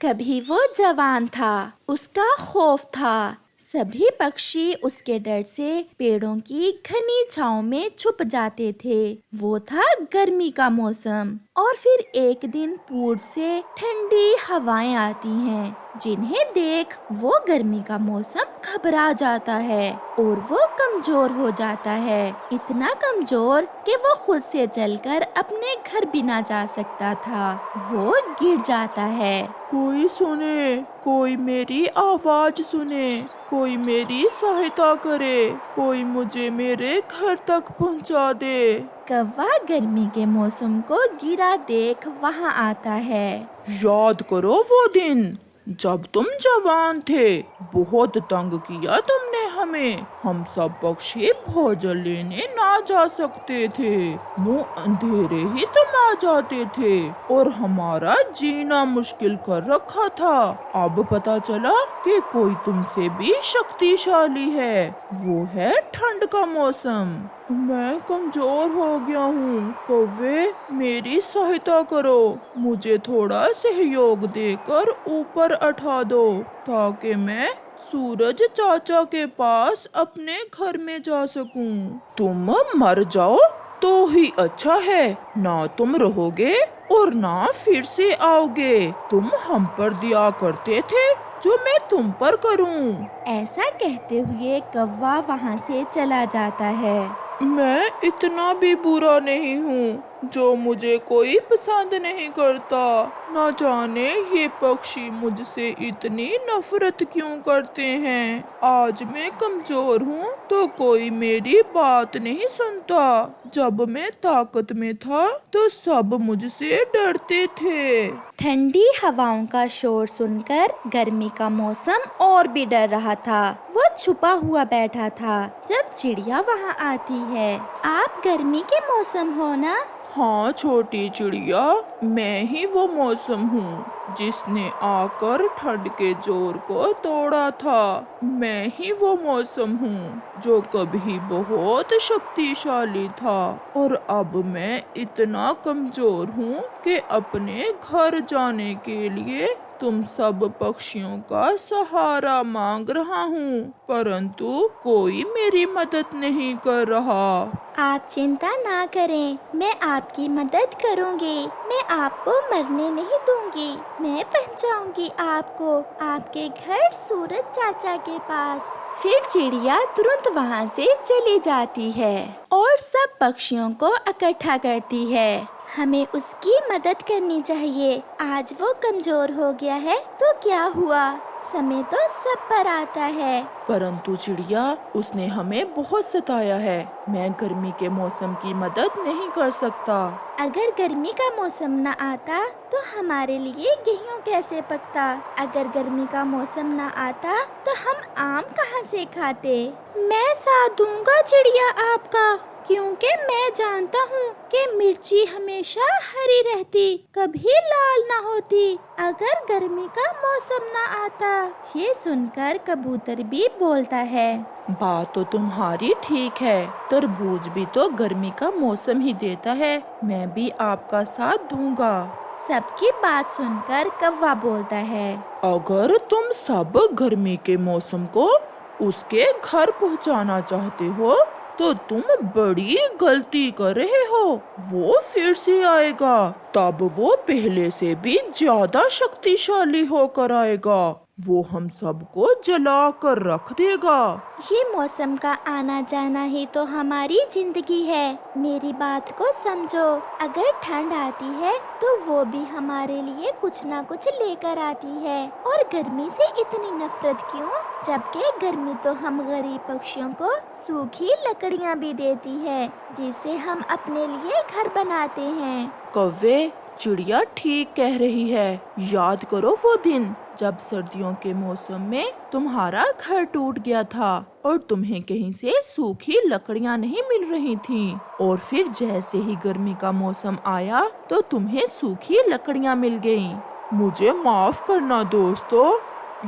कभी वो जवान था, उसका खौफ था। सभी पक्षी उसके डर से पेड़ों की घनी छांव में छुप जाते थे। वो था गर्मी का मौसम। और फिर एक दिन पूर्व से ठंडी हवाएं आती हैं, जिन्हें देख वो गर्मी का मौसम घबरा जाता है और वो कमजोर हो जाता है। इतना कमजोर कि वो खुद से चलकर अपने घर भी ना जा सकता था। वो गिर जाता है। कोई सुने, कोई मेरी आवाज सुने, कोई मेरी सहायता करे, कोई मुझे मेरे घर तक पहुंचा दे। कौवा गर्मी के मौसम को गिरा देख वहाँ आता है। याद करो वो दिन जब तुम जवान थे। बहुत तंग किया तुमने हमें। हम सब पक्षी भोजन लेने ना जा सकते थे। मुंह अंधेरे ही तुम आ जाते थे और हमारा जीना मुश्किल कर रखा था। अब पता चला कि कोई तुमसे भी शक्तिशाली है। वो है ठंड का मौसम। मैं कमजोर हो गया हूँ। कौवे, मेरी सहायता करो। मुझे थोड़ा सहयोग देकर ऊपर उठा दो ताकि मैं सूरज चाचा के पास अपने घर में जा सकूं। तुम मर जाओ तो ही अच्छा है। ना तुम रहोगे और ना फिर से आओगे। तुम हम पर दिया करते थे जो मैं तुम पर करूं। ऐसा कहते हुए कौवा वहाँ से चला जाता है। मैं इतना भी बुरा नहीं हूँ जो मुझे कोई पसंद नहीं करता। न जाने ये पक्षी मुझसे इतनी नफरत क्यों करते हैं। आज मैं कमजोर हूँ तो कोई मेरी बात नहीं सुनता। जब मैं ताकत में था तो सब मुझसे डरते थे। ठंडी हवाओं का शोर सुनकर गर्मी का मौसम और भी डर रहा था। वो छुपा हुआ बैठा था। जब चिड़िया वहाँ आती है। आप गर्मी के मौसम हो ना? हाँ छोटी चिड़िया, मैं ही वो मौसम हूँ जिसने आकर ठंड के जोर को तोड़ा था। मैं ही वो मौसम हूँ जो कभी बहुत शक्तिशाली था और अब मैं इतना कमजोर हूँ कि अपने घर जाने के लिए तुम सब पक्षियों का सहारा मांग रहा हूँ, परंतु कोई मेरी मदद नहीं कर रहा। आप चिंता ना करें, मैं आपकी मदद करूंगी। मैं आपको मरने नहीं दूंगी। मैं पहुंचाऊंगी आपको आपके घर सूरज चाचा के पास। फिर चिड़िया तुरंत वहाँ से चली जाती है और सब पक्षियों को इकट्ठा करती है। हमें उसकी मदद करनी चाहिए। आज वो कमजोर हो गया है तो क्या हुआ, समय तो सब पर आता है। परंतु चिड़िया, उसने हमें बहुत सताया है। मैं गर्मी के मौसम की मदद नहीं कर सकता। अगर गर्मी का मौसम न आता तो हमारे लिए गेहूं कैसे पकता? अगर गर्मी का मौसम न आता तो हम आम कहाँ से खाते? मैं साथ दूंगा चिड़िया आपका, क्योंकि मैं जानता हूँ कि मिर्ची हमेशा हरी रहती, कभी लाल ना होती अगर गर्मी का मौसम ना आता। ये सुनकर कबूतर भी बोलता है, बात तो तुम्हारी ठीक है। तरबूज भी तो गर्मी का मौसम ही देता है। मैं भी आपका साथ दूंगा। सबकी बात सुनकर कौवा बोलता है, अगर तुम सब गर्मी के मौसम को उसके घर पहुंचाना चाहते हो तो तुम बड़ी गलती कर रहे हो। वो फिर से आएगा, तब वो पहले से भी ज्यादा शक्तिशाली होकर आएगा। वो हम सबको जला कर रख देगा। ये मौसम का आना जाना ही तो हमारी जिंदगी है। मेरी बात को समझो। अगर ठंड आती है तो वो भी हमारे लिए कुछ ना कुछ लेकर आती है। और गर्मी से इतनी नफरत क्यों, जबकि गर्मी तो हम गरीब पक्षियों को सूखी लकड़ियाँ भी देती है, जिससे हम अपने लिए घर बनाते हैं। कौवे, चिड़िया ठीक कह रही है। याद करो वो दिन जब सर्दियों के मौसम में तुम्हारा घर टूट गया था और तुम्हें कहीं से सूखी लकड़ियां नहीं मिल रही थीं। और फिर जैसे ही गर्मी का मौसम आया तो तुम्हें सूखी लकड़ियां मिल गईं। मुझे माफ करना दोस्तों,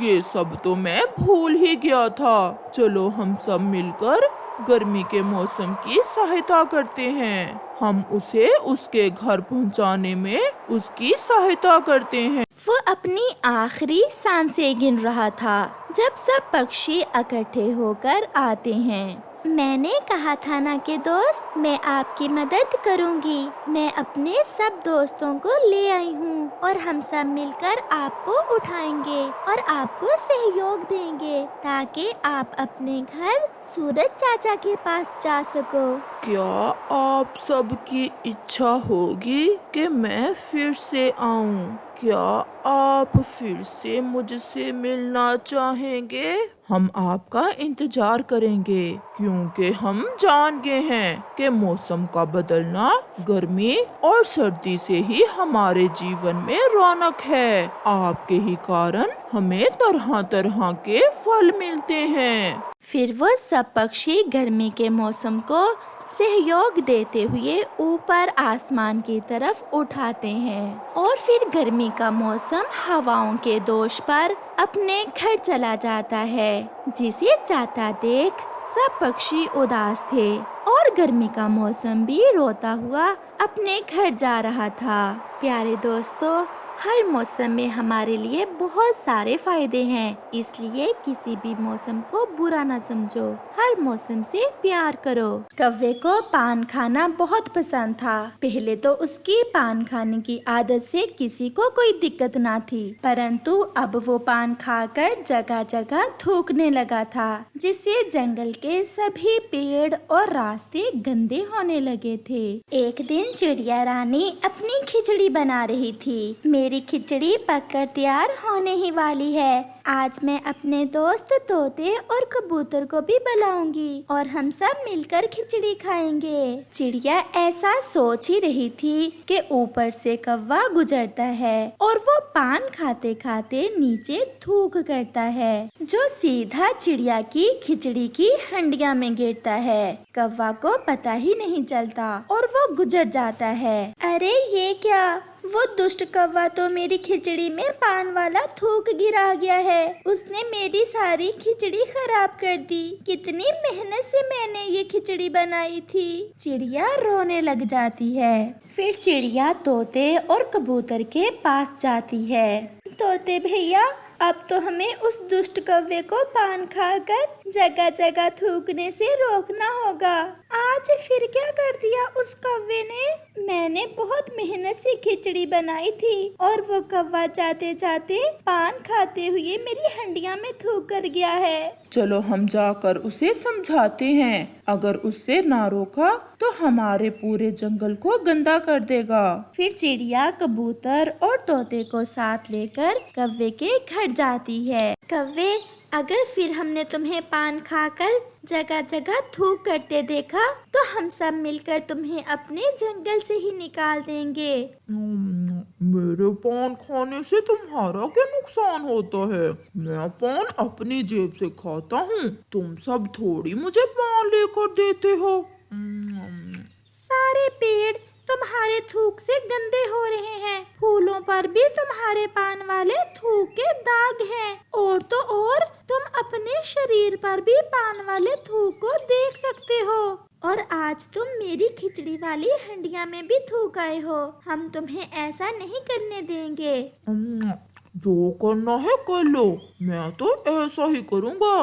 ये सब तो मैं भूल ही गया था। चलो हम सब मिलकर गर्मी के मौसम की सहायता करते हैं। हम उसे उसके घर पहुंचाने में उसकी सहायता करते हैं। वो अपनी आखिरी सांसें गिन रहा था जब सब पक्षी इकट्ठे होकर आते हैं। मैंने कहा था ना कि दोस्त, मैं आपकी मदद करूंगी। मैं अपने सब दोस्तों को ले आई हूँ और हम सब मिलकर आपको उठाएंगे और आपको सहयोग देंगे ताकि आप अपने घर सूरज चाचा के पास जा सको। क्या आप सबकी इच्छा होगी कि मैं फिर से आऊं? क्या आप फिर से मुझसे मिलना चाहेंगे? हम आपका इंतजार करेंगे क्योंकि हम जान गए हैं कि मौसम का बदलना गर्मी और सर्दी से ही हमारे जीवन में रौनक है। आपके ही कारण हमें तरह तरह के फल मिलते हैं। फिर वो सब पक्षी गर्मी के मौसम को सहयोग देते हुए ऊपर आसमान की तरफ उठाते हैं और फिर गर्मी का मौसम हवाओं के दोष पर अपने घर चला जाता है, जिसे जाता देख सब पक्षी उदास थे और गर्मी का मौसम भी रोता हुआ अपने घर जा रहा था। प्यारे दोस्तों, हर मौसम में हमारे लिए बहुत सारे फायदे हैं, इसलिए किसी भी मौसम को बुरा न समझो, हर मौसम से प्यार करो। कव्वे को पान खाना बहुत पसंद था। पहले तो उसकी पान खाने की आदत से किसी को कोई दिक्कत ना थी, परंतु अब वो पान खाकर जगह जगह थूकने लगा था, जिससे जंगल के सभी पेड़ और रास्ते गंदे होने लगे थे। एक दिन चिड़िया रानी अपनी खिचड़ी बना रही थी। मेरी खिचड़ी पककर तैयार होने ही वाली है। आज मैं अपने दोस्त तोते और कबूतर को भी बुलाऊंगी और हम सब मिलकर खिचड़ी खाएंगे। चिड़िया ऐसा सोच ही रही थी कि ऊपर से कौवा गुजरता है और वो पान खाते खाते नीचे थूक करता है, जो सीधा चिड़िया की खिचड़ी की हंडिया में गिरता है। कौवा को पता ही नहीं चलता और वो गुजर जाता है। अरे ये क्या, वो दुष्ट कौवा तो मेरी खिचड़ी में पान वाला थूक गिरा गया है। उसने मेरी सारी खिचड़ी खराब कर दी। कितनी मेहनत से मैंने ये खिचड़ी बनाई थी। चिड़िया रोने लग जाती है। फिर चिड़िया तोते और कबूतर के पास जाती है। तोते भैया, अब तो हमें उस दुष्ट कौवे को पान खाकर जगह जगह थूकने से रोकना होगा। आज फिर क्या कर दिया उस कौवे ने? मैंने बहुत मेहनत से खिचड़ी बनाई थी और वो कौवा जाते जाते पान खाते हुए मेरी हंडिया में थूक कर गया है। चलो हम जाकर उसे समझाते हैं। अगर उससे ना रोका तो हमारे पूरे जंगल को गंदा कर देगा। फिर चिड़िया कबूतर और तोते को साथ लेकर कौवे के घर जाती है। कौवे, अगर फिर हमने तुम्हें पान खाकर जगह जगह थूक करते देखा तो हम सब मिलकर तुम्हें अपने जंगल से ही निकाल देंगे। मेरे पान खाने से तुम्हारा क्या नुकसान होता है? मैं पान अपनी जेब से खाता हूँ, तुम सब थोड़ी मुझे पान लेकर देते हो। सारे पेड़ तुम्हारे थूक से गंदे हो रहे हैं। फूलों पर भी तुम्हारे पान वाले थूक के दाग हैं। और तो और तुम अपने शरीर पर भी पान वाले थूक को देख सकते हो। और आज तुम मेरी खिचड़ी वाली हंडिया में भी थूक आए हो। हम तुम्हें ऐसा नहीं करने देंगे। जो करना है कर लो, मैं तो ऐसा ही करूँगा।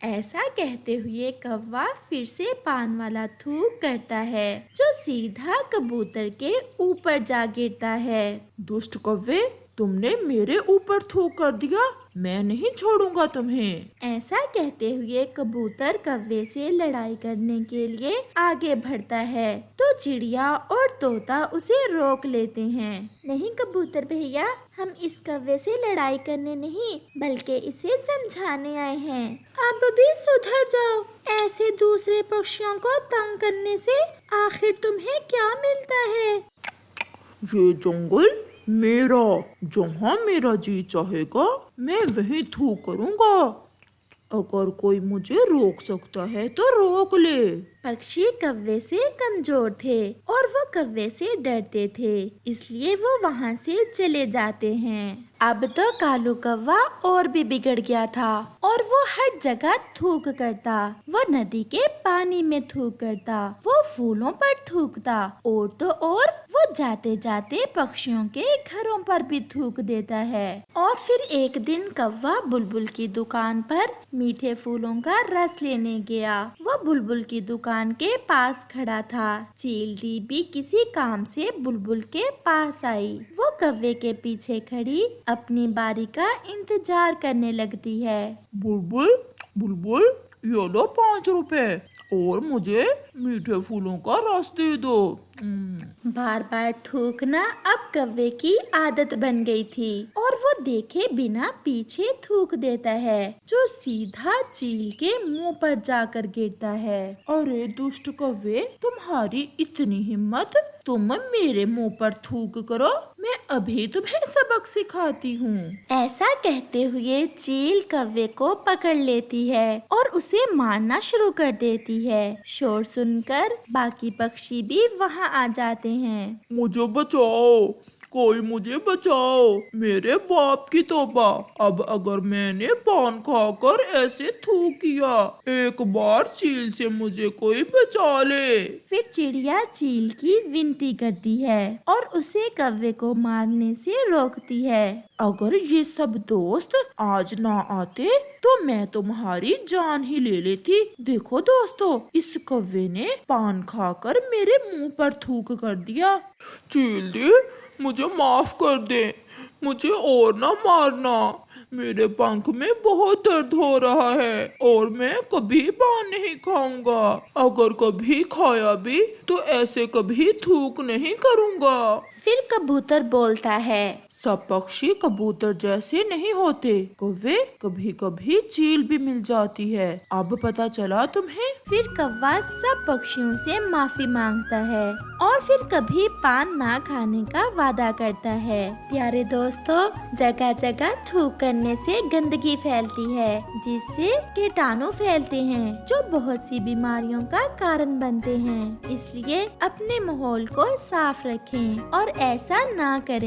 ऐसा कहते हुए कौवा फिर से पान वाला थूक करता है, जो सीधा कबूतर के ऊपर जा गिरता है। दुष्ट कौवे, तुमने मेरे ऊपर थूक कर दिया, मैं नहीं छोड़ूंगा तुम्हें। ऐसा कहते हुए कबूतर कौवे से लड़ाई करने के लिए आगे बढ़ता है, तो चिड़िया और तोता उसे रोक लेते हैं। नहीं कबूतर भैया, हम इस कौवे से लड़ाई करने नहीं बल्कि इसे समझाने आए हैं। अब भी सुधर जाओ। ऐसे दूसरे पक्षियों को तंग करने से आखिर तुम्हें क्या मिलता है? ये जंगल मेरा, जहाँ मेरा जी चाहेगा मैं वहीं थूक करूँगा। अगर कोई मुझे रोक सकता है तो रोक ले। पक्षी कौवे से कमजोर थे और वो कौवे से डरते थे, इसलिए वो वहाँ से चले जाते हैं। अब तो कालू कौवा और भी बिगड़ गया था और वो हर जगह थूक करता। वो नदी के पानी में थूक करता, वो फूलों पर थूकता और तो और वो जाते जाते पक्षियों के घरों पर भी थूक देता है। और फिर एक दिन कौवा बुलबुल की दुकान पर मीठे फूलों का रस लेने गया। वो बुलबुल की दुकान के पास खड़ा था। चील भी किसी काम से बुलबुल के पास आई। वो कौवे के पीछे खड़ी अपनी बारी का इंतजार करने लगती है। बुलबुल बुलबुल, ये लो 5 रुपए और मुझे मीठे फूलों का रस दे दो। बार बार थूकना अब कौवे की आदत बन गई थी और वो देखे बिना पीछे थूक देता है, जो सीधा चील के मुंह पर जाकर गिरता है। अरे दुष्ट कौवे, तुम्हारी इतनी हिम्मत, तुम मेरे मुंह पर थूक करो, मैं अभी तुम्हें सबक सिखाती हूँ। ऐसा कहते हुए चील कौवे को पकड़ लेती है और उसे मारना शुरू कर देती है। शोर सुनकर बाकी पक्षी भी वहाँ आ जाते हैं। मुझे बचाओ, कोई मुझे बचाओ, मेरे बाप की तौबा, अब अगर मैंने पान खाकर ऐसे थूक किया, एक बार चील से मुझे कोई बचा ले। फिर चिड़िया चील की विनती करती है और उसे कौवे को मारने से रोकती है। अगर ये सब दोस्त आज ना आते तो मैं तुम्हारी जान ही ले लेती। देखो दोस्तों, इस कौवे ने पान खाकर मेरे मुंह पर थूक कर दिया। चील दी, मुझे माफ कर दे, मुझे और ना मारना, मेरे पंख में बहुत दर्द हो रहा है और मैं कभी पान नहीं खाऊंगा। अगर कभी खाया भी तो ऐसे कभी थूक नहीं करूंगा। फिर कबूतर बोलता है, सब पक्षी कबूतर जैसे नहीं होते कौवे, कभी कभी चील भी मिल जाती है। अब पता चला तुम्हें? फिर कौवा सब पक्षियों से माफी मांगता है और फिर कभी पान ना खाने का वादा करता है। प्यारे दोस्तों, जगह जगह थूक करने से गंदगी फैलती है, जिससे कीटाणु फैलते हैं जो बहुत सी बीमारियों का कारण बनते हैं। इसलिए अपने माहौल को साफ रखें और ऐसा ना करें।